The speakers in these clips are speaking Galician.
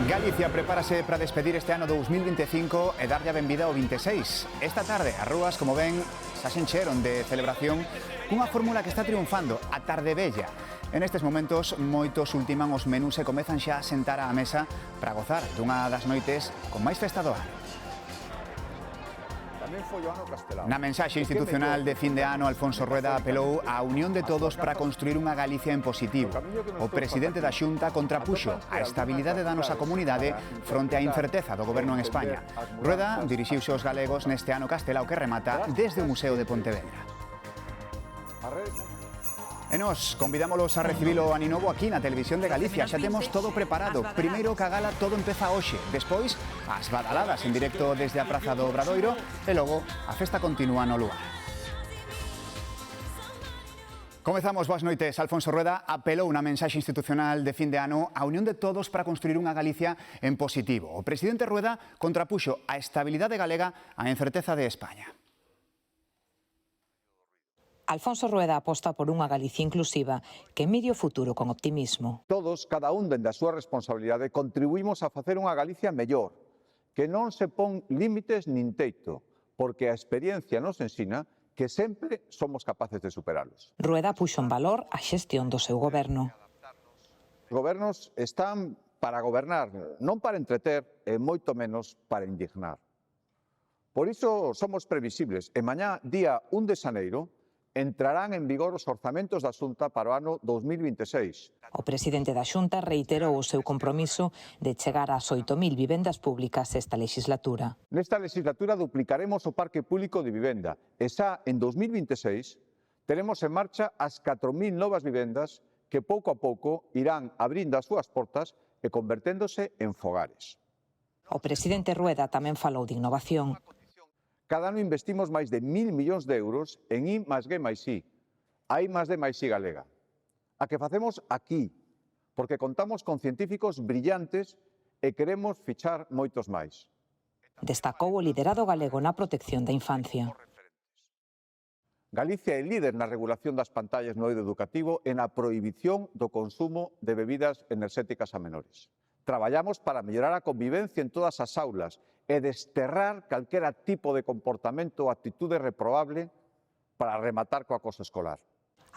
Galicia prepárase para despedir este ano 2025 e darlle a benvida ao 26. Esta tarde, as rúas, como ven, xa se encheron de celebración cunha fórmula que está triunfando, a tarde bella. En estes momentos, moitos ultiman os menús e comezan xa a sentar á mesa para gozar dunha das noites con máis festa do ano. Na mensaxe institucional de fin de ano, Alfonso Rueda apelou á unión de todos para construir unha Galicia en positivo. O presidente da Xunta contrapuxo a estabilidade da nosa comunidade fronte á incerteza do goberno en España. Rueda dirixiuse aos galegos neste ano castelao que remata desde o Museo de Pontevedra. E nos convidámolos a recibilo aninovo aquí na Televisión de Galicia. Xa temos todo preparado. Primeiro que a gala todo empeza hoxe. Despois, as badaladas en directo desde a Praza do Obradoiro. E logo, a festa continúa no lugar. Comezamos, boas noites. Alfonso Rueda apelou na mensaxe institucional de fin de ano a unión de todos para construir unha Galicia en positivo. O presidente Rueda contrapuxo a estabilidade galega á incerteza de España. Alfonso Rueda aposta por unha Galicia inclusiva que mire o futuro con optimismo. Todos, cada un dende a súa responsabilidade, contribuímos a facer unha Galicia mellor, que non se pon límites nin teito, porque a experiencia nos ensina que sempre somos capaces de superalos. Rueda puxo en valor a xestión do seu goberno. Os gobernos están para gobernar, non para entreter e moito menos para indignar. Por iso somos previsibles e mañá, día 1 de xaneiro, entrarán en vigor os orzamentos da Xunta para o ano 2026. O presidente da Xunta reiterou o seu compromiso de chegar ás 8.000 vivendas públicas esta legislatura. Nesta legislatura duplicaremos o parque público de vivenda e xa en 2026 teremos en marcha as 4.000 novas vivendas que pouco a pouco irán abrindo as súas portas e converténdose en fogares. O presidente Rueda tamén falou de innovación. Cada ano investimos máis de 1.000 millóns de euros en I+G+I, a I+D+I galega. A que facemos aquí, porque contamos con científicos brillantes e queremos fichar moitos máis. Destacou o liderado galego na protección da infancia. Galicia é líder na regulación das pantallas no eido educativo e na prohibición do consumo de bebidas enerxéticas a menores. Traballamos para mellorar a convivencia en todas as aulas e desterrar calquera tipo de comportamento ou actitude reprobable para rematar co acoso escolar.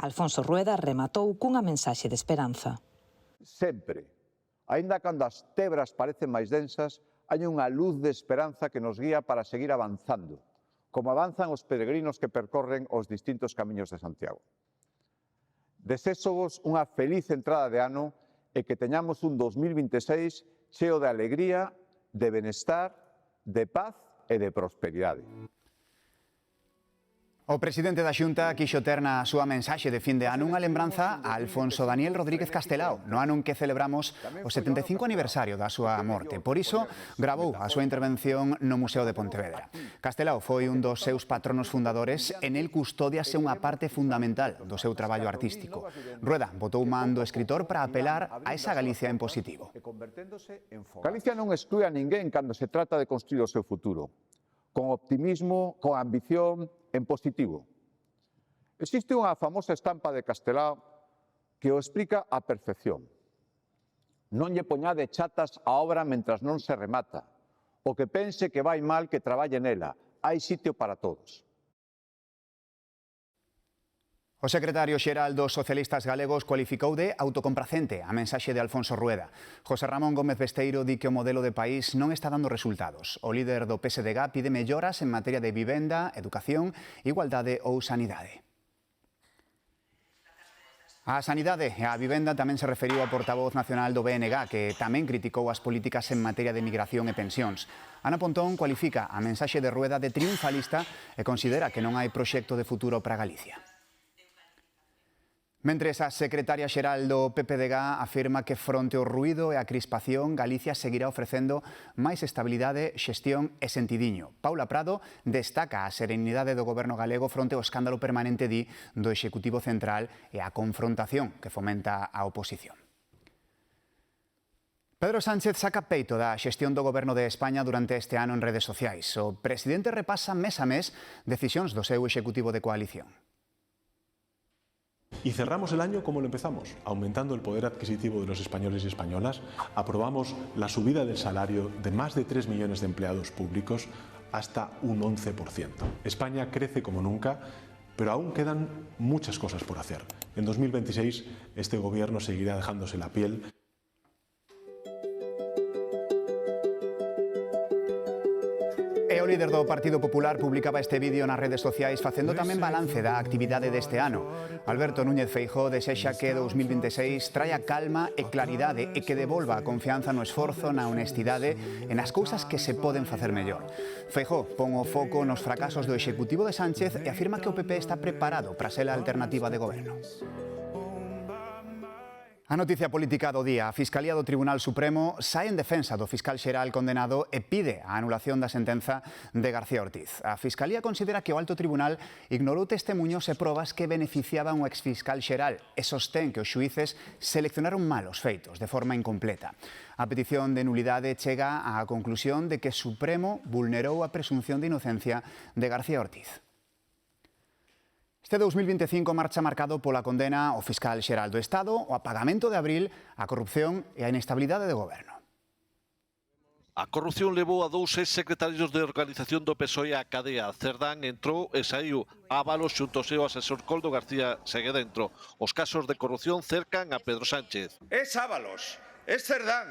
Alfonso Rueda rematou cunha mensaxe de esperanza. Sempre, aínda cando as tebras parecen máis densas, hai unha luz de esperanza que nos guía para seguir avanzando, como avanzan os peregrinos que percorren os distintos camiños de Santiago. Deséxovos unha feliz entrada de ano e que teñamos un 2026 cheo de alegría, de benestar, de paz e de prosperidade. O presidente da Xunta quixo ter na súa mensaxe de fin de ano unha lembranza a Alfonso Daniel Rodríguez Castelao, no ano en que celebramos o 75 aniversario da súa morte. Por iso, gravou a súa intervención no Museo de Pontevedra. Castelao foi un dos seus patronos fundadores e nel custódiase unha parte fundamental do seu traballo artístico. Rueda botou man do escritor para apelar a esa Galicia en positivo. Galicia non exclúe a ninguén cando se trata de construir o seu futuro, con optimismo, con ambición, en positivo. Existe unha famosa estampa de Castelao que o explica a perfección. Non lle poñade chatas a obra mentras non se remata. O que pense que vai mal que traballe nela. Hai sitio para todos. O secretario xeral dos socialistas galegos cualificou de autocompracente a mensaxe de Alfonso Rueda. José Ramón Gómez Besteiro di que o modelo de país non está dando resultados. O líder do PSDG pide melloras en materia de vivenda, educación, igualdade ou sanidade. A sanidade e a vivenda tamén se referiu ao portavoz nacional do BNG, que tamén criticou as políticas en materia de migración e pensións. Ana Pontón cualifica a mensaxe de Rueda de triunfalista e considera que non hai proxecto de futuro para Galicia. Mentres a secretaria xeral do PPDG afirma que fronte ao ruído e a crispación, Galicia seguirá ofrecendo máis estabilidade, xestión e sentidiño. Paula Prado destaca a serenidade do goberno galego fronte ao escándalo permanente do Executivo Central e a confrontación que fomenta a oposición. Pedro Sánchez saca peito da xestión do goberno de España durante este ano en redes sociais. O presidente repasa mes a mes decisións do seu Executivo de coalición. Y cerramos el año como lo empezamos, aumentando el poder adquisitivo de los españoles y españolas. Aprobamos la subida del salario de más de 3 millones de empleados públicos hasta un 11%. España crece como nunca, pero aún quedan muchas cosas por hacer. En 2026 este gobierno seguirá dejándose la piel. O líder do Partido Popular publicaba este vídeo nas redes sociais facendo tamén balance da actividade deste ano. Alberto Núñez Feijóo desexa que 2026 traia calma e claridade e que devolva a confianza no esforzo, na honestidade e nas cousas que se poden facer mellor. Feijóo pon o foco nos fracasos do Executivo de Sánchez e afirma que o PP está preparado para ser a alternativa de goberno. A noticia política do día. A Fiscalía do Tribunal Supremo sae en defensa do fiscal xeral condenado e pide a anulación da sentenza de García Ortiz. A Fiscalía considera que o Alto Tribunal ignorou testemuños e probas que beneficiaban o exfiscal xeral e sostén que os xuíces seleccionaron mal os feitos de forma incompleta. A petición de nulidade chega á conclusión de que o Supremo vulnerou a presunción de inocencia de García Ortiz. Este 2025 marcha marcado pola condena ao fiscal xeral do Estado, o apagamento de abril, a corrupción e a inestabilidade de goberno. A corrupción levou a 2 exsecretarios de organización do PSOE á cadea. Cerdán entrou e saiu. Ábalos xunto ao seu asesor Coldo García segue dentro. Os casos de corrupción cercan a Pedro Sánchez. Es Ábalos, es Cerdán,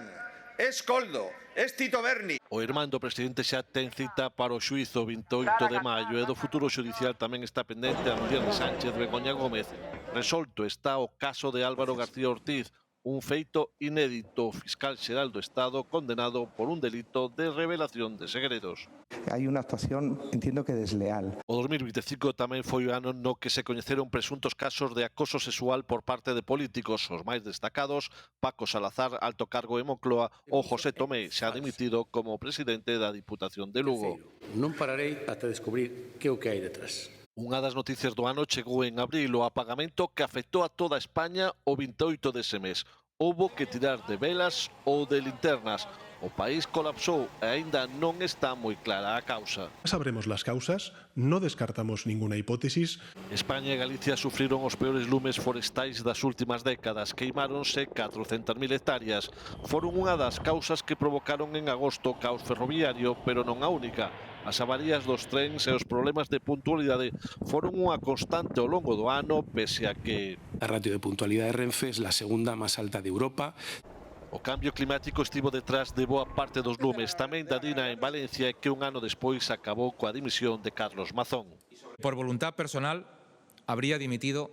es Coldo, es Tito Berni. O irmán do presidente xa ten cita para o xuízo 28 de maio e do futuro xudicial tamén está pendente a muller de Sánchez, Begoña Gómez. Resolto está o caso de Álvaro García Ortiz, un feito inédito, fiscal xeral do Estado condenado por un delito de revelación de segredos. Hai unha actuación, entiendo que desleal. O 2025 tamén foi o ano no que se coñeceron presuntos casos de acoso sexual por parte de políticos, os máis destacados, Paco Salazar, alto cargo en Moncloa, ou José Tomé, xa dimitido como presidente da Diputación de Lugo. Non pararei ata descubrir que é o que hai detrás. Unha das noticias do ano chegou en abril, o apagamento que afectou a toda España o 28 dese mes. Houbo que tirar de velas ou de linternas. O país colapsou e aínda non está moi clara a causa. Sabremos las causas, no descartamos ninguna hipótesis. España e Galicia sufriron os peores lumes forestais das últimas décadas. Queimáronse 400.000 hectáreas. Foron unha das causas que provocaron en agosto caos ferroviario, pero non a única. As avarías dos trens e os problemas de puntualidade foron unha constante ao longo do ano, pese a que A ratio de puntualidade de Renfe é a segunda máis alta de Europa. o cambio climático estivo detrás de boa parte dos lumes. Tamén da Dina en Valencia, que un ano despois acabou coa dimisión de Carlos Mazón. Por voluntad personal, habría dimitido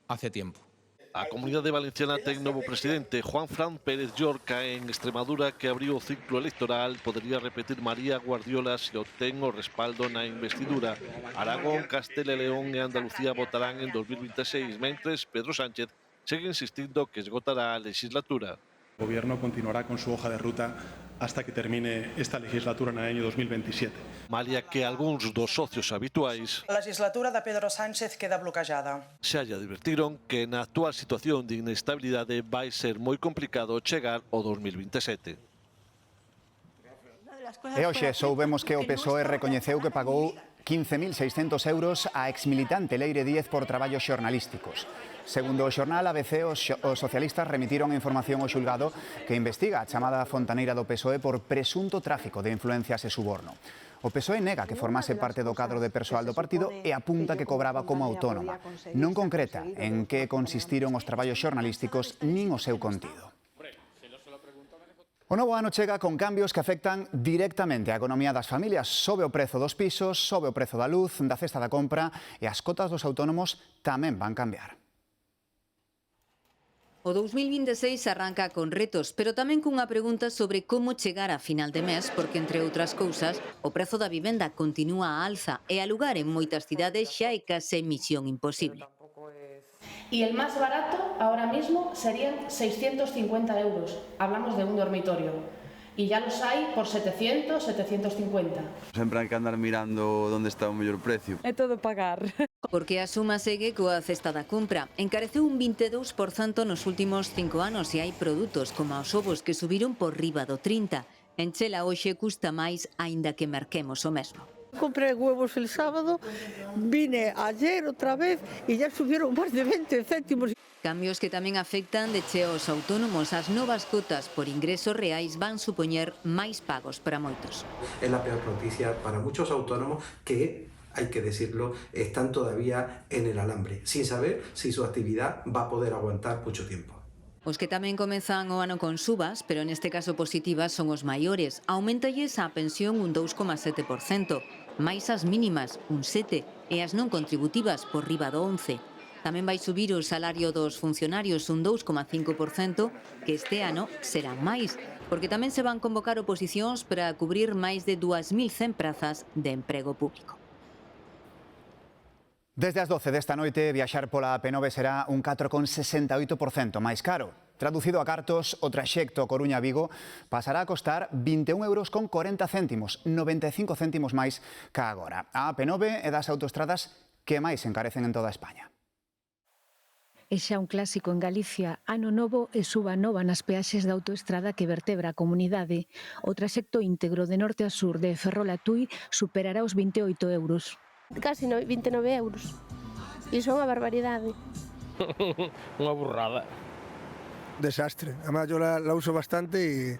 hace tiempo. A Comunidade Valenciana ten novo presidente. Juan Fran Pérez Llorca, en Extremadura, que abriu o ciclo electoral, podería repetir María Guardiola se obtén o respaldo na investidura. Aragón, Castela e León e Andalucía votarán en 2026, mentres Pedro Sánchez segue insistindo que esgotará a legislatura. El gobierno continuará con su hoja de ruta hasta que termine esta legislatura en el año 2027. Malia que algúns dos socios habituais A legislatura de Pedro Sánchez queda bloqueada. xa lle advertiron que na actual situación de inestabilidade vai ser moi complicado chegar ao 2027. E hoxe soubemos que o PSOE recoñeceu que pagou 15.600 euros a exmilitante Leire Díez por traballos xornalísticos. Segundo o xornal ABC, os socialistas remitiron a información ao xulgado que investiga a chamada fontaneira do PSOE por presunto tráfico de influencias e suborno. O PSOE nega que formase parte do cadro de persoal do partido e apunta que cobraba como autónoma. Non concreta en que consistiron os traballos xornalísticos nin o seu contido. O novo ano chega con cambios que afectan directamente a economía das familias. Sobe o prezo dos pisos, sobe o prezo da luz, da cesta da compra e as cotas dos autónomos tamén van cambiar. O 2026 arranca con retos, pero tamén cunha pregunta sobre como chegar a final de mes, porque, entre outras cousas, o prezo da vivenda continúa a alza e alugar en moitas cidades xa é case misión imposible. Y el más barato ahora mismo serían 650 euros. Hablamos de un dormitorio. Y ya los hay por 700, 750. Sempre hai que andar mirando onde está o mellor precio. É todo pagar. Porque a suma segue coa cesta da compra. Encareceu un 22% nos últimos 5 anos e hai produtos como os ovos que subiron por riba do 30%. En Chela hoxe custa máis aínda que merquemos o mesmo. Compré huevos el sábado, vine ayer otra vez y ya subieron más de 20 céntimos. Cambios que tamén afectan de cheo aos autónomos. As novas cotas por ingresos reais van supoñer máis pagos para moitos. Es la peor noticia para muchos autónomos que, hay que decirlo, están todavía en el alambre, sin saber si su actividad va a poder aguantar mucho tiempo. Os que tamén comezan o ano con subas, pero neste caso positivas, son os maiores. Aumentalles a pensión un 2,7%, máis as mínimas, un 7%, e as non contributivas por riba do 11%. Tamén vai subir o salario dos funcionarios un 2,5%, que este ano será máis, porque tamén se van convocar oposicións para cubrir máis de 2.100 prazas de emprego público. Desde as 12 desta noite, viaxar pola P9 será un 4,68% máis caro. Traducido a cartos, o traxecto Coruña-Vigo pasará a costar 21,40 €, 95 céntimos máis ca agora. A P9 é das autoestradas que máis encarecen en toda España. É xa un clásico en Galicia, ano novo e suba nova nas peaxes da autoestrada que vertebra a comunidade. O traxecto íntegro de norte a sur de Ferrol a Tui superará os 28 €. Casi 29 €. Iso é unha barbaridade. Unha burrada. Desastre. Además, yo la uso bastante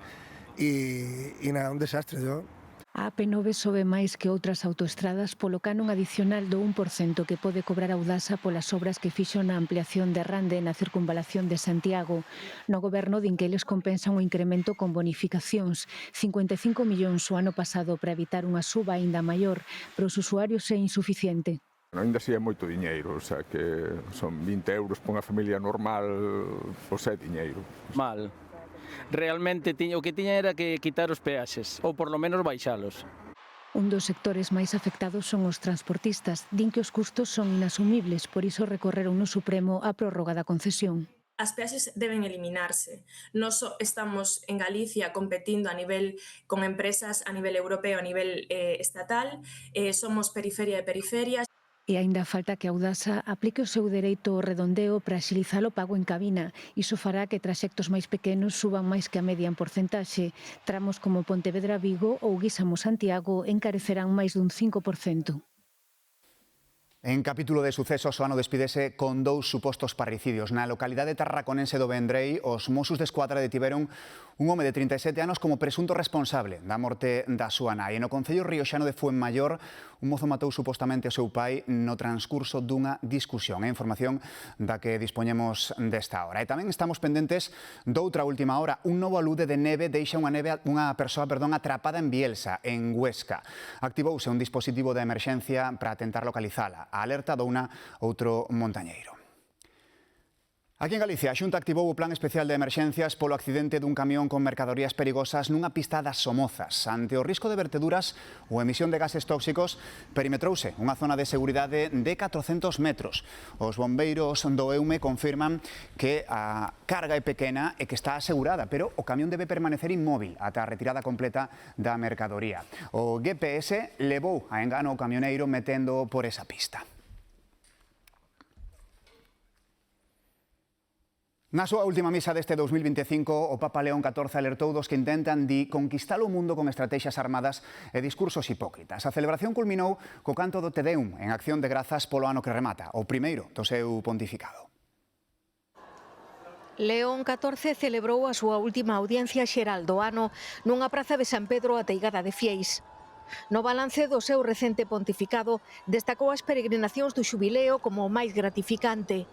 y nada, un desastre. A AP9 sobe máis que outras autoestradas polo canon adicional do 1% que pode cobrar Audasa polas obras que fixo na ampliación de Rande na circunvalación de Santiago. No goberno din que eles compensan o incremento con bonificacións. 55 millóns o ano pasado para evitar unha suba aínda maior, pero os usuarios é insuficiente. Ainda así é moito diñeiro, o sea que son 20 € para unha familia normal, pois é diñeiro. Mal. Realmente o que tiña era que quitar os peaxes, ou por lo menos baixalos. Un dos sectores máis afectados son os transportistas. Din que os custos son inasumibles, por iso recorreron no Supremo a prórroga da concesión. As peaxes deben eliminarse. Nós estamos en Galicia competindo con empresas a nivel europeo, a nivel estatal, somos periferia de periferias. E aínda falta que Audasa aplique o seu dereito ao redondeo para axilizar o pago en cabina. Iso fará que traxectos máis pequenos suban máis que a media en porcentaxe. Tramos como Pontevedra-Vigo ou Guisamo-Santiago encarecerán máis dun 5%. En capítulo de sucesos, o ano despídese con 2 supostos parricidios. Na localidade tarraconense do Vendrell, os Mossos de Escuadra detiveron un home de 37 anos como presunto responsable da morte da súa nai. E no concello rioxano de Fuenmayor, un mozo matou supostamente o seu pai no transcurso dunha discusión. É información da que dispoñemos desta hora. E tamén estamos pendentes doutra última hora. Un novo alude de neve deixa unha persoa atrapada en Bielsa, en Huesca. Activouse un dispositivo de emerxencia para tentar localizala. A alerta douna outro montañeiro. Aquí en Galicia, a Xunta activou o plan especial de emerxencias polo accidente dun camión con mercadorías perigosas nunha pista das Somozas. Ante o risco de verteduras ou emisión de gases tóxicos, perimetrouse unha zona de seguridade de 400 metros. Os bombeiros do EUME confirman que a carga é pequena e que está asegurada, pero o camión debe permanecer inmóvil ata a retirada completa da mercadoría. O GPS levou a engano o camioneiro metendo por esa pista. Na súa última misa deste 2025, o Papa León XIV alertou dos que intentan conquistar o mundo con estrategias armadas e discursos hipócritas. A celebración culminou co canto do Te Deum en acción de grazas polo ano que remata, o primeiro do seu pontificado. León XIV celebrou a súa última audiencia xeral do ano nunha praza de San Pedro ateigada de fieis. No balance do seu recente pontificado, destacou as peregrinacións do xubileo como o máis gratificante.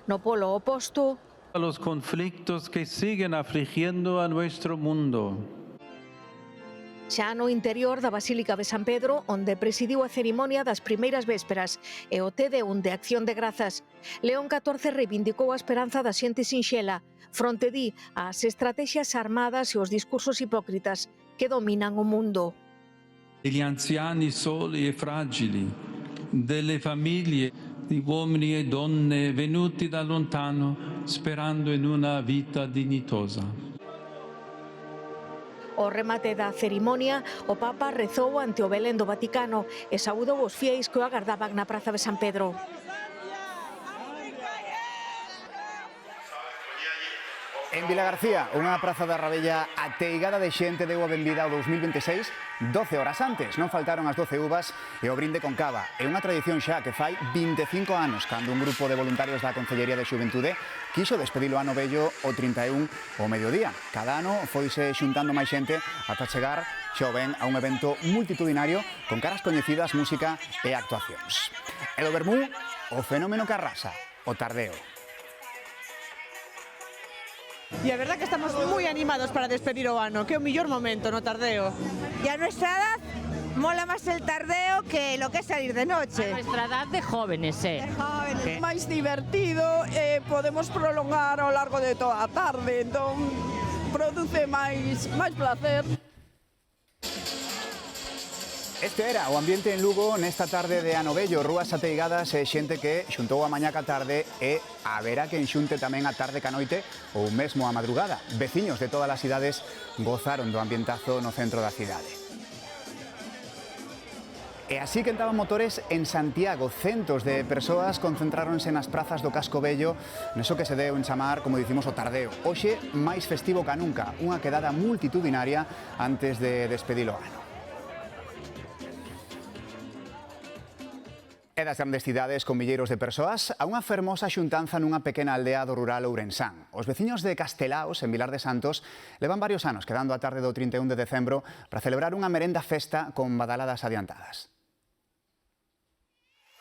No polo oposto, a los conflictos que siguen afligiendo a nuestro mundo. Xa no interior da Basílica de San Pedro, onde presidiu a cerimonia das primeiras vésperas e o Te Deum de Acción de Grazas, León XIV reivindicou a esperanza da xente sinxela, fronte ás estrategias armadas e os discursos hipócritas que dominan o mundo. Degli anziani soli e fragili, delle famiglie di uomini e donne venuti da lontano sperando in una vita dignitosa. Ao remate da cerimonia, o Papa rezou ante o Belén do Vaticano e saúdou os fieis que o agardaban na praza de San Pedro. En Vilagarcía, unha praza da Rabella ateigada de xente deu a benvida ao 2026 12 horas antes. Non faltaron as 12 uvas e o brinde con cava. É unha tradición xa que fai 25 anos cando un grupo de voluntarios da Concellería de Xuventude quixo despedilo ano vello o 31 ao mediodía. Cada ano foise xuntando máis xente ata chegar xa ven a un evento multitudinario con caras coñecidas, música e actuacións. E do Bermú, o fenómeno que arrasa, o tardeo. E a verdad que estamos moi animados para despedir o ano, que é o mellor momento no tardeo. Y a nuestra edad mola más el tardeo que lo que es salir de noche. A nuestra edad de jóvenes, De jóvenes. Máis divertido, podemos prolongar ao largo de toda a tarde, entón produce máis placer. Este era o ambiente en Lugo nesta tarde de ano vello, rúas ateigadas e xente que xuntou a mañá ca tarde e haberá quen xunte tamén a tarde ca noite ou mesmo a madrugada. Veciños de todas as cidades gozaron do ambientazo no centro da cidade. E así quentaban motores en Santiago. Centos de persoas concentráronse nas prazas do Casco Vello neso que se deu en chamar, como dicimos, o tardeo. Hoxe máis festivo ca nunca, unha quedada multitudinaria antes de despedir o ano. E das grandes cidades con milleiros de persoas a unha fermosa xuntanza nunha pequena aldea do rural ourensán. Os veciños de Castelaos, en Vilar de Santos, levan varios anos quedando a tarde do 31 de decembro para celebrar unha merenda festa con badaladas adiantadas.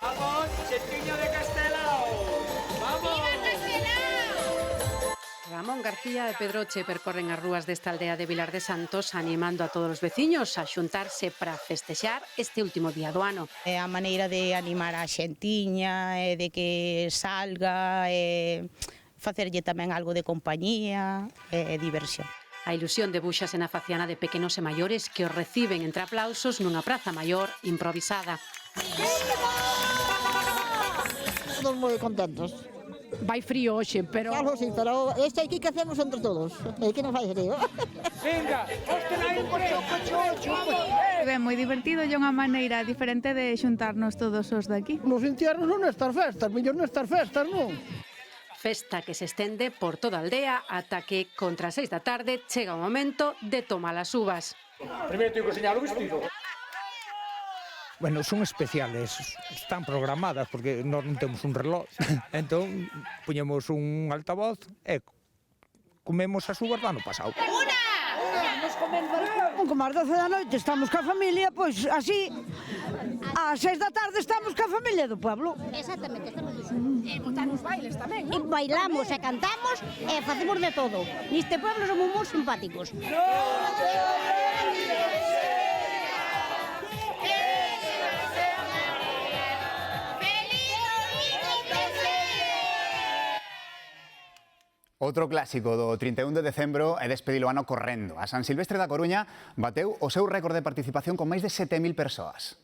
Vamos, xentiño de Castelao! Vamos! Ramón García e Pedroche percorren as rúas desta aldea de Vilar de Santos animando a todos os veciños a xuntarse para festexar este último día do ano. É a maneira de animar a xentiña, de que salga, facerlle tamén algo de compañía e diversión. A ilusión debúxase na faciana de pequenos e maiores que os reciben entre aplausos nunha praza maior improvisada. Todos moi contentos. Vai frío hoxe, pero... Algo sí, pero este aquí que hacemos entre todos, que non fai frío. Venga, ostena aí por choco. Ben, moi divertido e unha maneira diferente de xuntarnos todos os daqui. Nos entierros non estas festas, mellor nestas festas, non? Festa que se estende por toda a aldea ata que, contra as 6 da tarde, chega o momento de tomar as uvas. Primeiro teño que enseñar o vestido. Bueno, son especiales, están programadas porque nós non temos un reloj. Entón, puñemos un altavoz e comemos as uvas do ano pasado. Como ás 12 da noite estamos ca familia, pois así, ás 6 da tarde estamos ca familia do pueblo. Exactamente, estamos E botamos bailes tamén, E bailamos e cantamos e facemos de todo. Neste pueblo somos moi simpáticos. Outro clásico do 31 de decembro é despedilo ano correndo. A San Silvestre da Coruña bateu o seu récord de participación con máis de 7.000 persoas.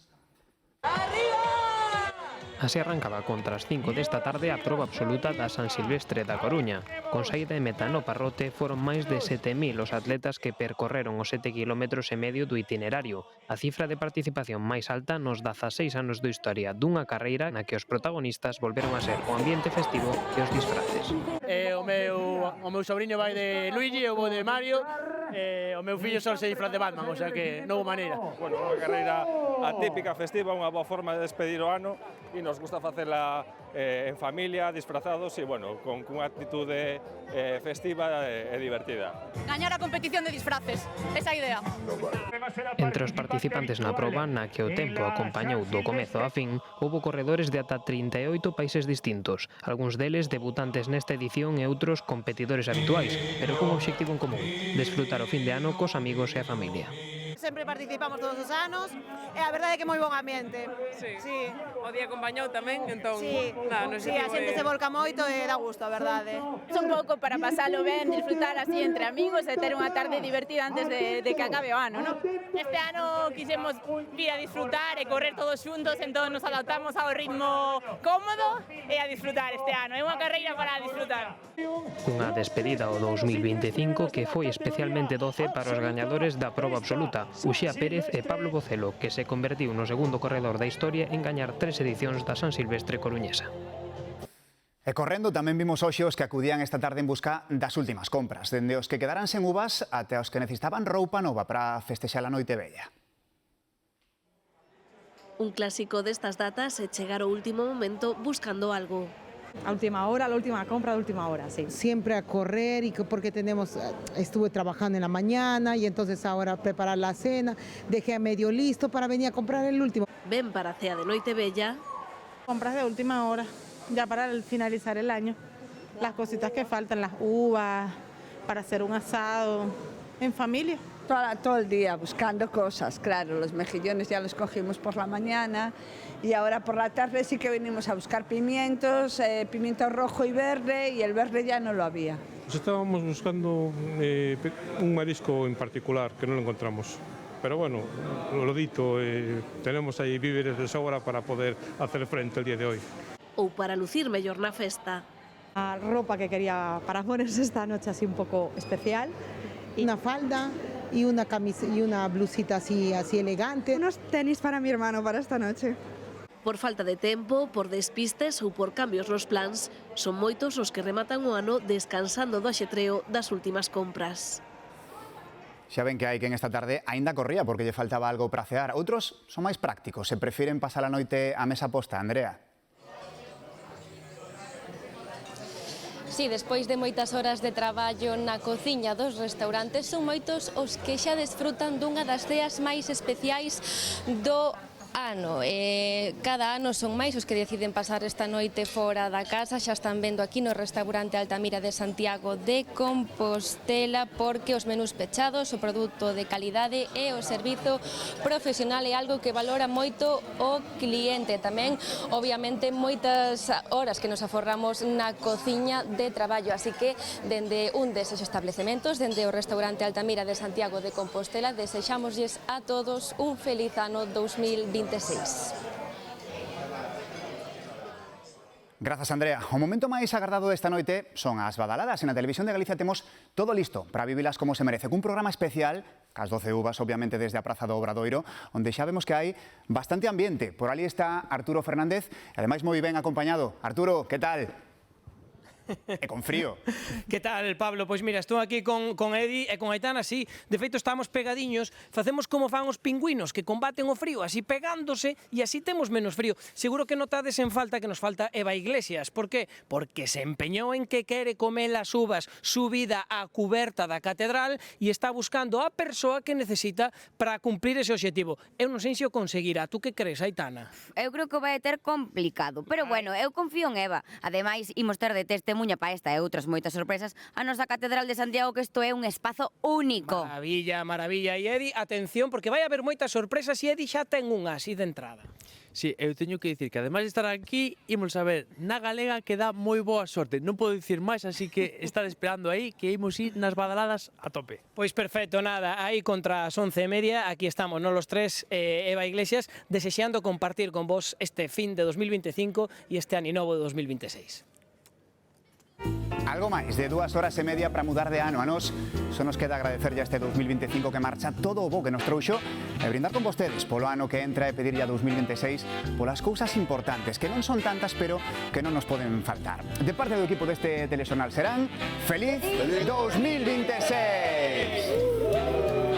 Así arrancaba contra as 5 desta tarde a proba absoluta da San Silvestre da Coruña. Con saída e meta no Parrote foron máis de 7.000 os atletas que percorreron os 7,5 km do itinerario. A cifra de participación máis alta nos 16 anos de historia dunha carreira na que os protagonistas volveron a ser o ambiente festivo e os disfraces. O meu sobriño vai de Luigi, eu vou de Mario, o meu fillo só se disfraz de Batman, o sea que non houve maneira. Bueno, unha carreira atípica, festiva, unha boa forma de despedir o ano e nos gusta facela en familia, disfrazados e, bueno, con unha actitude festiva e divertida. Gañar a competición de disfraces, esa idea. Entre os participantes na proba, na que o tempo acompañou do comezo a fin, houbo corredores de ata 38 países distintos, algúns deles debutantes nesta edición e outros competidores habituais, pero con un obxectivo en común, desfrutar o fin de ano cos amigos e a familia. Sempre participamos todos os anos e a verdade é que é moi bon ambiente. Sí. O día acompañou tamén, entón... Sí, a xente se volca moito e dá gusto, a verdade. Un pouco para pasalo ben, disfrutar así entre amigos e ter unha tarde divertida antes de que acabe o ano, non? Este ano quixemos vir a disfrutar e correr todos xuntos, entón nos adaptamos ao ritmo cómodo e a disfrutar este ano. É unha carreira para disfrutar. Unha despedida ao 2025 que foi especialmente doce para os gañadores da proba absoluta, Uxía Pérez e Pablo Bocelo, que se convertiu no segundo corredor da historia en gañar 3 edicións da San Silvestre coruñesa. E correndo tamén vimos hoxe os que acudían esta tarde en busca das últimas compras, dende os que quedaran sen uvas até os que necesitaban roupa nova para festexar a noite bella. Un clásico destas datas é chegar ao último momento buscando algo. A última hora, la última compra de última hora, sí. Siempre a correr, y porque estuve trabajando en la mañana y entonces ahora preparar la cena, dejé a medio listo para venir a comprar el último. Ven para a cea de noite bella. Compras de última hora, ya para finalizar el año. Las cositas que faltan, las uvas, para hacer un asado en familia. Todo el día buscando cosas, claro, los mejillones ya los cogimos por la mañana y ahora por la tarde sí que venimos a buscar pimientos, pimiento rojo y verde, y el verde ya no lo había. Pues estábamos buscando un marisco en particular que no lo encontramos. Pero bueno, lo dito, tenemos ahí víveres de sobra para poder hacer frente el día de hoy. Ou para lucir mellor na festa. La ropa que quería para ponerse esta noche así un poco especial. Una falda y una camisa y una blusita así elegante. Unos tenis para mi hermano para esta noche. Por falta de tempo, por despistes ou por cambios nos plans, son moitos os que rematan o ano descansando do axetreo das últimas compras. Xa ven que hai quen esta tarde aínda corría porque lle faltaba algo para cear. Outros son máis prácticos e prefiren pasar a noite a mesa posta. Andrea. Si, despois de moitas horas de traballo na cociña dos restaurantes, son moitos os que xa desfrutan dunha das ceas máis especiais do ano. Cada ano son máis os que deciden pasar esta noite fora da casa. Xa están vendo aquí no restaurante Altamira de Santiago de Compostela, porque os menús pechados, o produto de calidade e o servizo profesional é algo que valora moito o cliente. Tamén, obviamente, moitas horas que nos aforramos na cociña de traballo, así que dende un deses establecementos, dende o restaurante Altamira de Santiago de Compostela, desexámoslles a todos un feliz ano 2026. Grazas, Andrea. O momento máis agardado desta noite son as badaladas. E na Televisión de Galicia temos todo listo para vivilas como se merece, cun programa especial, cas 12 uvas, obviamente, desde a Praza do Obradoiro, onde xa vemos que hai bastante ambiente. Por ali está Arturo Fernández, e ademais moi ben acompañado. Arturo, que tal? E con frío. Que tal, Pablo? Pois mira, estou aquí con Edi e con Aitana, sí. De feito, estamos pegadiños, facemos como fan os pingüinos, que combaten o frío, así pegándose, e así temos menos frío. Seguro que notades en falta que nos falta Eva Iglesias. Por que? Porque se empeñou en que quere comer as uvas subida á cuberta da catedral e está buscando a persoa que necesita para cumplir ese obxectivo. Eu non sei se o conseguirá. Tú que crees, Aitana? Eu creo que vai ter complicado, pero bueno, eu confío en Eva. Ademais, imos ter de testemunha para esta e outras moitas sorpresas a nosa Catedral de Santiago, que isto é un espazo único. Maravilla, maravilla. E Edi, atención, porque vai haber moitas sorpresas e Edi xa ten unha así de entrada. Sí, eu teño que dicir que ademais de estar aquí, imos a ver na galega que dá moi boa sorte. Non podo dicir máis, así que estade esperando aí que imos ir nas badaladas a tope. Pois perfecto, nada, aí contra as 11:30, aquí estamos, non los tres, Eva Iglesias, desexando compartir con vos este fin de 2025 e este ano novo de 2026. Algo máis de 2 horas e media para mudar de ano. A nos só nos queda agradecer ya este 2025 que marcha todo o bo que nos trouxo e brindar con vostedes polo ano que entra e pedir ya 2026 polas cousas importantes, que non son tantas, pero que non nos poden faltar. De parte do equipo deste telexornal serán Feliz 2026!